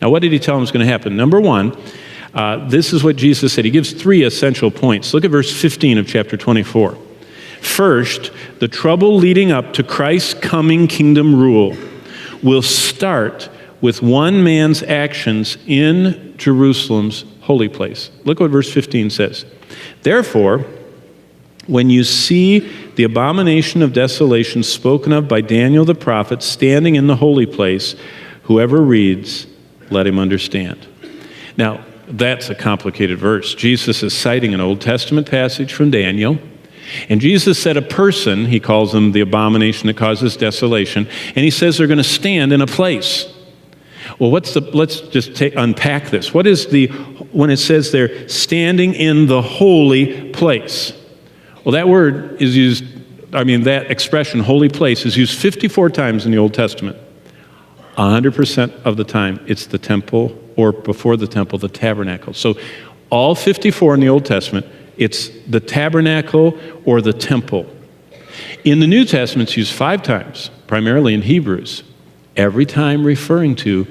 Now, what did he tell them was going to happen? Number one, this is what Jesus said. He gives three essential points. Look at verse 15 of chapter 24. First, the trouble leading up to Christ's coming kingdom rule will start with one man's actions in Jerusalem's holy place. Look what verse 15 says. Therefore, when you see the abomination of desolation spoken of by Daniel the prophet standing in the holy place, whoever reads, let him understand. Now, that's a complicated verse. Jesus is citing an Old Testament passage from Daniel. And Jesus said a person, he calls them the abomination that causes desolation, and he says they're going to stand in a place. Well, let's just unpack this. What is when it says they're standing in the holy place? Well, that word is used, that expression, holy place, is used 54 times in the Old Testament. 100% of the time, it's the temple, or before the temple, the tabernacle. So all 54 in the Old Testament, it's the tabernacle or the temple. In the New Testament, it's used 5 times, primarily in Hebrews, every time referring to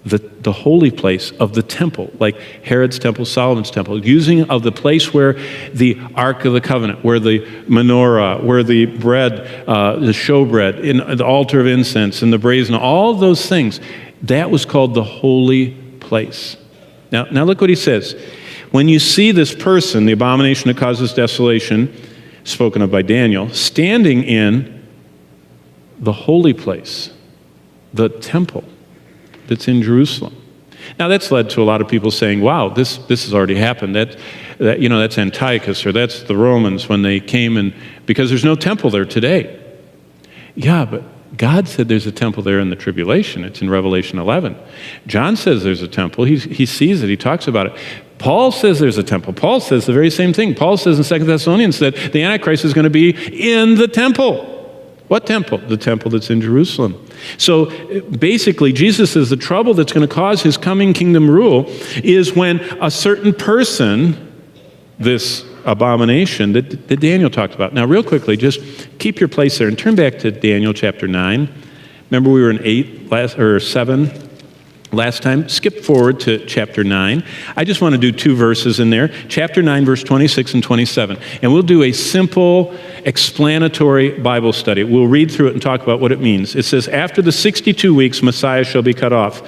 the holy place of the temple, like Herod's temple, Solomon's temple, using of the place where the Ark of the Covenant, where the menorah, where the bread, the showbread, in the altar of incense, and the brazen, all those things, that was called the holy place. Now look what he says. When you see this person, the abomination that causes desolation, spoken of by Daniel, standing in the holy place, the temple that's in Jerusalem. Now that's led to a lot of people saying, wow, this has already happened. That's Antiochus, or that's the Romans when they came because there's no temple there today. Yeah, but God said there's a temple there in the tribulation. It's in Revelation 11. John says there's a temple. He sees it. He talks about it. Paul says there's a temple. Paul says the very same thing. Paul says in 2 Thessalonians that the Antichrist is going to be in the temple. What temple? The temple that's in Jerusalem. So basically, Jesus says the trouble that's going to cause his coming kingdom rule is when a certain person, this abomination that Daniel talked about. Now, real quickly, just keep your place there and turn back to Daniel chapter 9. Remember we were in 7 last time. Skip forward to chapter 9. I just want to do 2 verses in there. Chapter 9, verse 26 and 27. And we'll do a simple explanatory Bible study. We'll read through it and talk about what it means. It says, after the 62 weeks, Messiah shall be cut off.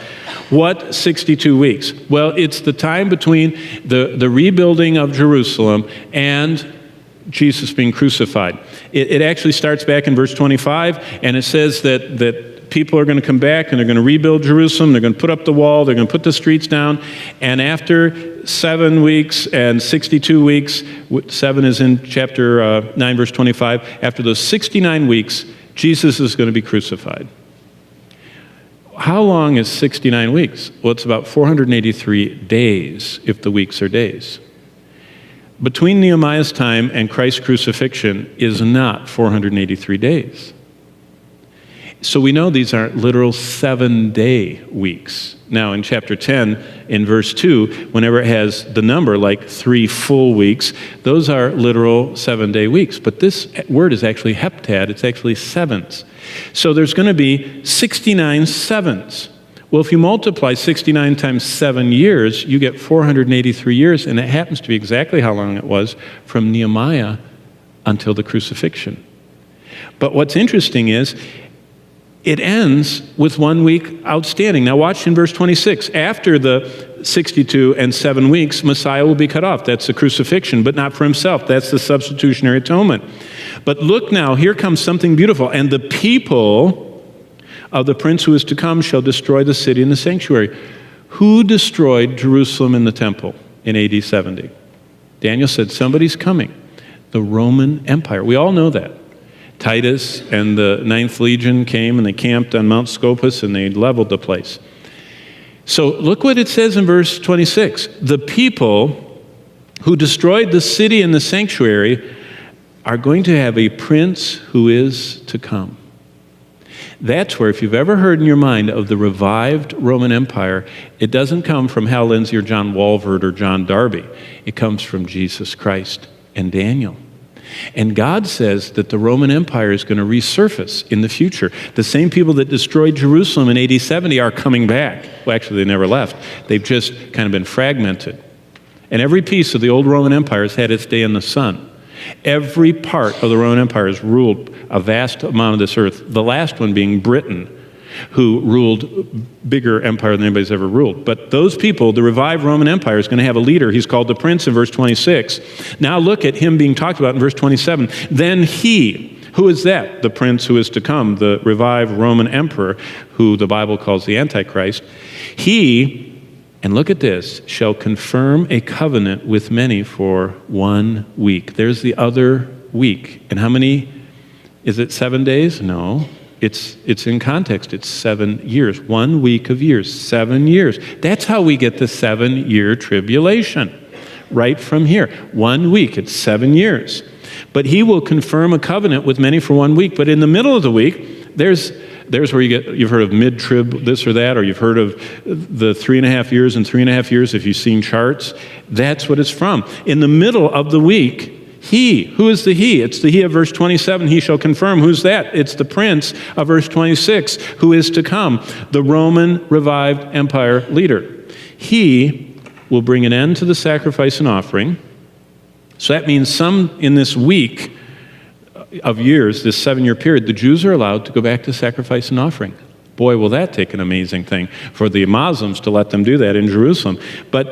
What 62 weeks? Well, it's the time between the rebuilding of Jerusalem and Jesus being crucified. It actually starts back in verse 25, and it says that people are going to come back and they're going to rebuild Jerusalem. They're going to put up the wall. They're going to put the streets down. And after 7 weeks and 62 weeks, 7 is in chapter 9, verse 25. After those 69 weeks, Jesus is going to be crucified. How long is 69 weeks? Well, it's about 483 days, if the weeks are days. Between Nehemiah's time and Christ's crucifixion is not 483 days. So we know these aren't literal 7-day weeks. Now in chapter 10, in verse 2, whenever it has the number like 3 full weeks, those are literal 7-day weeks. But this word is actually heptad, it's actually sevens. So there's going to be 69 sevens. Well, if you multiply 69 times 7 years, you get 483 years, and it happens to be exactly how long it was from Nehemiah until the crucifixion. But what's interesting is, it ends with 1 week outstanding. Now watch in verse 26. After the 62 and 7 weeks, Messiah will be cut off. That's the crucifixion, but not for himself. That's the substitutionary atonement. But look now, here comes something beautiful. And the people of the prince who is to come shall destroy the city and the sanctuary. Who destroyed Jerusalem and the temple in AD 70? Daniel said somebody's coming. The Roman Empire. We all know that. Titus and the 9th Legion came and they camped on Mount Scopus and they leveled the place. So look what it says in verse 26. The people who destroyed the city and the sanctuary are going to have a prince who is to come. That's where, if you've ever heard in your mind of the revived Roman Empire, it doesn't come from Hal Lindsey or John Walvoord or John Darby. It comes from Jesus Christ and Daniel. And God says that the Roman Empire is going to resurface in the future. The same people that destroyed Jerusalem in AD 70 are coming back. Well, actually, they never left. They've just kind of been fragmented. And every piece of the old Roman Empire has had its day in the sun. Every part of the Roman Empire has ruled a vast amount of this earth, the last one being Britain, who ruled bigger empire than anybody's ever ruled. But those people, the revived Roman Empire, is going to have a leader. He's called the Prince in verse 26. Now look at him being talked about in verse 27. Then he, who is that? The Prince who is to come, the revived Roman Emperor, who the Bible calls the Antichrist. He, and look at this, shall confirm a covenant with many for 1 week. There's the other week. And how many? Is it 7 days? No. It's in context. It's 7 years. 1 week of years. 7 years. That's how we get the 7-year tribulation. Right from here. 1 week. It's 7 years. But he will confirm a covenant with many for 1 week. But in the middle of the week, there's where you've heard of mid-trib this or that, or you've heard of the 3.5 years and 3.5 years if you've seen charts. That's what it's from. In the middle of the week, he, who is the he? It's the he of verse 27, he shall confirm. Who's that? It's the Prince of verse 26, who is to come, the Roman revived empire leader. He will bring an end to the sacrifice and offering. So that means some in this week of years, this 7-year period, the Jews are allowed to go back to sacrifice and offering. Boy, will that take an amazing thing for the Muslims to let them do that in Jerusalem. But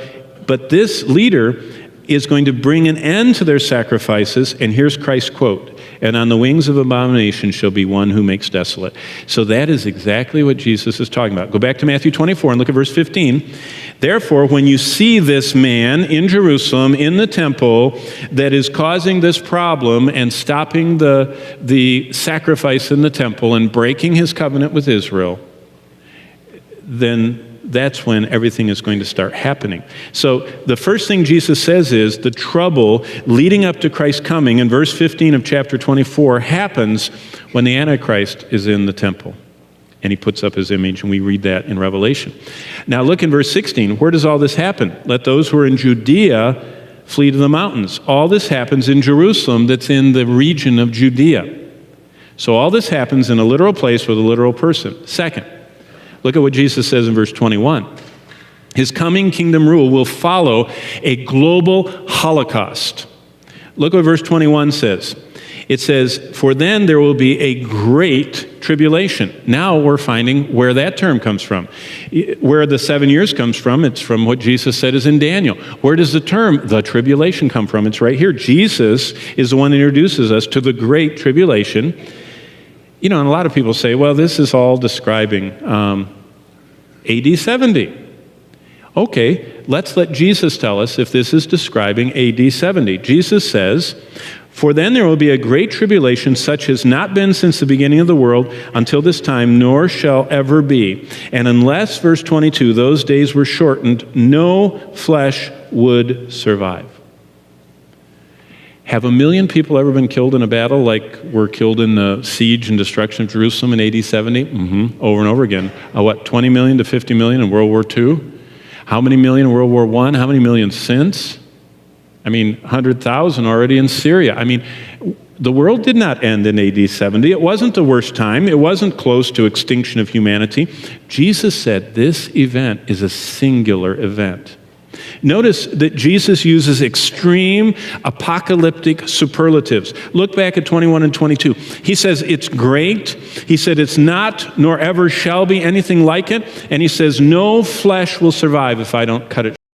this leader is going to bring an end to their sacrifices, and here's Christ's quote, and on the wings of abomination shall be one who makes desolate. So that is exactly what Jesus is talking about. Go back to Matthew 24 and look at verse 15. Therefore, when you see this man in Jerusalem, in the temple, that is causing this problem and stopping the sacrifice in the temple and breaking his covenant with Israel, then that's when everything is going to start happening. So the first thing Jesus says is the trouble leading up to Christ's coming in verse 15 of chapter 24 happens when the Antichrist is in the temple. And he puts up his image, and we read that in Revelation. Now look in verse 16. Where does all this happen? Let those who are in Judea flee to the mountains. All this happens in Jerusalem that's in the region of Judea. So all this happens in a literal place with a literal person. Second, look at what Jesus says in verse 21. His coming kingdom rule will follow a global Holocaust. Look what verse 21 says. It says, for then there will be a great tribulation. Now we're finding where that term comes from. Where the 7 years comes from, it's from what Jesus said is in Daniel. Where does the term, the tribulation, come from? It's right here. Jesus is the one that introduces us to the Great Tribulation. You know, and a lot of people say, well, this is all describing AD 70. Okay, let's let Jesus tell us if this is describing AD 70. Jesus says, for then there will be a great tribulation such as not been since the beginning of the world until this time, nor shall ever be. And unless, verse 22, those days were shortened, no flesh would survive. Have 1 million people ever been killed in a battle like were killed in the siege and destruction of Jerusalem in AD 70? Over and over again. 20 million to 50 million in World War II? How many million in World War I? How many million since? 100,000 already in Syria. The world did not end in AD 70. It wasn't the worst time. It wasn't close to extinction of humanity. Jesus said this event is a singular event. Notice that Jesus uses extreme apocalyptic superlatives. Look back at 21 and 22. He says it's great. He said it's not, nor ever shall be anything like it. And he says no flesh will survive if I don't cut it